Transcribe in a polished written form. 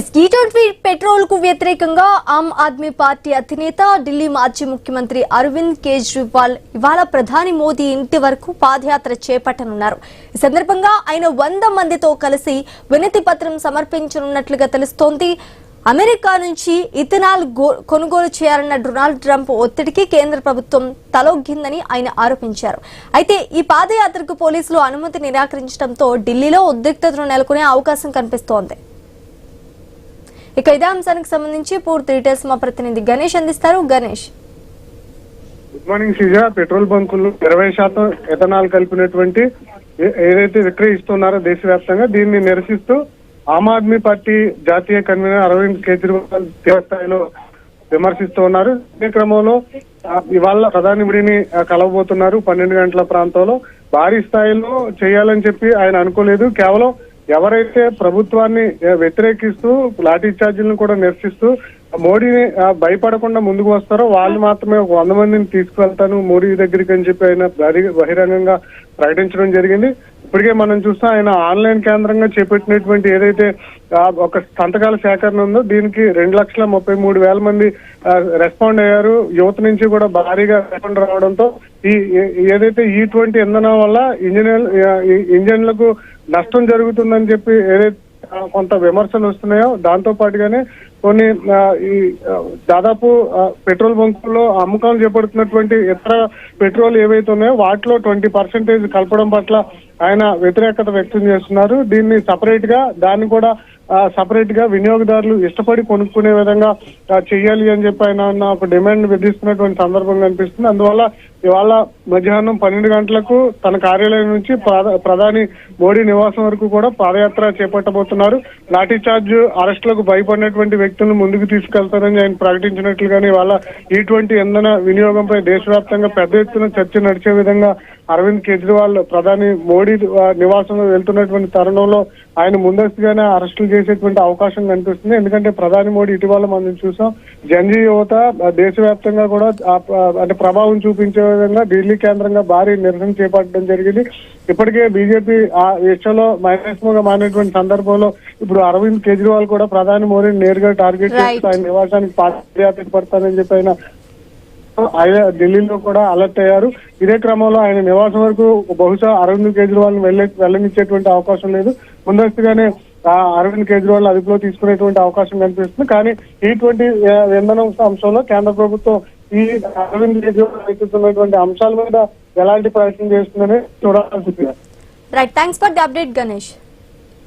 G20 petrol కు వ్యతిరేకంగా ఆమ్ Aadmi party అధినేత ఢిల్లీ మాజీ ముఖ్యమంత్రి అరవింద్ కేజ్రీవాల్ ఇవాళ ప్రధాని మోదీ ఇంటి వరకు పాదయాత్ర చేపట్టనున్నారు. ఈ సందర్భంగా ఆయన 100 మందితో కలిసి వినతి పత్రం సమర్పించనున్నట్లుగా తెలుస్తోంది. అమెరికా నుంచి ఇథనాల్ కొనుగోలు చేయాలన్న డొనాల్డ్ ట్రంప్ ఒత్తిడికి కేంద్ర ప్రభుత్వం తలొగ్గిందని ఆయన ఆరోపించారు. అయితే ఈ పాదయాత్రకు పోలీసులు అనుమతి నిరాకరించడంతో ఢిల్లీలో ఉద్రిక్తతను నెలకొనే అవకాశం కనిపిస్తోంది. ఇక ఇదే అంశానికి సంబంధించి పూర్తి డీటెయిల్స్ మా ప్రతినిధి గణేష్ అందిస్తారు. Ganesh, good morning Sreeja. Petrol బంకులు 20% ఎథనాల్ కలిపినటువంటి ఏదైతే విక్రయిస్తున్నారో దేశవ్యాప్తంగా దీన్ని నిరసిస్తూ ఆమ్ ఆద్మీ పార్టీ జాతీయ కన్వీనర్ అరవింద్ కేజ్రీవాల్ తీవ్రస్థాయిలో విమర్శిస్తూ ఉన్నారు. ఇదే క్రమంలో ఇవాళ ప్రధాని మోడీని కలవబోతున్నారు. 12 గంటల ప్రాంతంలో భారీ స్థాయిలో చేయాలని చెప్పి ఆయన అనుకోలేదు. కేవలం ఎవరైతే ప్రభుత్వాన్ని వ్యతిరేకిస్తూ లాఠీ చార్జీలను కూడా నిరసిస్తూ మోడీని భయపడకుండా ముందుకు వస్తారో వాళ్ళు మాత్రమే 100 మందిని తీసుకువెళ్తాను మోడీ దగ్గరికి అని చెప్పి ఆయన బహిరంగంగా ప్రకటించడం జరిగింది. ఇప్పటికే మనం చూస్తాం ఆయన ఆన్లైన్ కేంద్రంగా చేపట్టినటువంటి ఏదైతే ఒక సంతకాల సేకరణ ఉందో దీనికి 2,33,000 మంది రెస్పాండ్ అయ్యారు. యువత నుంచి కూడా భారీగా రెస్పాండ్ రావడంతో ఈ ఏదైతే E20 ఇంధనం వల్ల ఇంజన్లకు నష్టం జరుగుతుందని చెప్పి ఏదైతే కొంత విమర్శలు వస్తున్నాయో దాంతో పాటుగానే కొన్ని ఈ దాదాపు పెట్రోల్ బంకుల్లో అమ్మకాలు చేపడుతున్నటువంటి ఇతర పెట్రోల్ ఏవైతే ఉన్నాయో వాటిలో 20% కలపడం పట్ల ఆయన వ్యతిరేకత వ్యక్తం చేస్తున్నారు. దీన్ని దాన్ని కూడా సపరేట్ గా వినియోగదారులు ఇష్టపడి కొనుక్కునే విధంగా చెయ్యాలి అని చెప్పి ఆయన ఒక డిమాండ్ విధిస్తున్నటువంటి సందర్భం కనిపిస్తుంది. అందువల్ల ఇవాళ మధ్యాహ్నం 12 గంటలకు తన కార్యాలయం నుంచి ప్రధాని మోడీ నివాసం వరకు కూడా పాదయాత్ర చేపట్టబోతున్నారు. లాఠీ చార్జ్ అరెస్టులకు భయపడినటువంటి వ్యక్తులను ముందుకు తీసుకెళ్తారని ఆయన ప్రకటించినట్లుగానే ఇవాళ E20 ఇంధన వినియోగంపై దేశవ్యాప్తంగా పెద్ద ఎత్తున చర్చ నడిచే విధంగా అరవింద్ కేజ్రీవాల్ ప్రధాని మోడీ నివాసంలో వెళ్తున్నటువంటి తరుణంలో ఆయన ముందస్తుగానే అరెస్టులు చేసేటువంటి అవకాశం కనిపిస్తుంది. ఎందుకంటే ప్రధాని మోడీ ఇటీవల మనం చూసాం జంజీ యువత దేశవ్యాప్తంగా కూడా అంటే ప్రభావం చూపించే విధంగా ఢిల్లీ కేంద్రంగా భారీ నిరసన చేపట్టడం జరిగింది. ఇప్పటికే బీజేపీ ఆ విషయంలో మైనస్ముగా మారినటువంటి సందర్భంలో ఇప్పుడు అరవింద్ కేజ్రీవాల్ కూడా ప్రధాని మోడీని నేరుగా టార్గెట్ చేస్తూ ఆయన నివాసానికి పాదయాత్ర పడతానని చెప్పి ఆయన ఢిల్లీలో కూడా అలర్ట్ అయ్యారు. ఇదే క్రమంలో ఆయన నివాసం వరకు బహుశా అరవింద్ కేజ్రీవాల్ వెళ్ళనిచ్చేటువంటి అవకాశం లేదు. ముందస్తుగానే అరవింద్ కేజ్రీవాల్ అదుపులో తీసుకునేటువంటి అవకాశం కనిపిస్తుంది. కానీ E20 ఇంధనం అంశంలో కేంద్ర ప్రభుత్వం ఈ అరవింద్ కేజ్రీవాల్ ఎత్తుతున్నటువంటి అంశాల మీద ఎలాంటి ప్రయత్నం చేస్తుందని చూడాల్సి ఉంది. Right, thanks for the update Ganesh.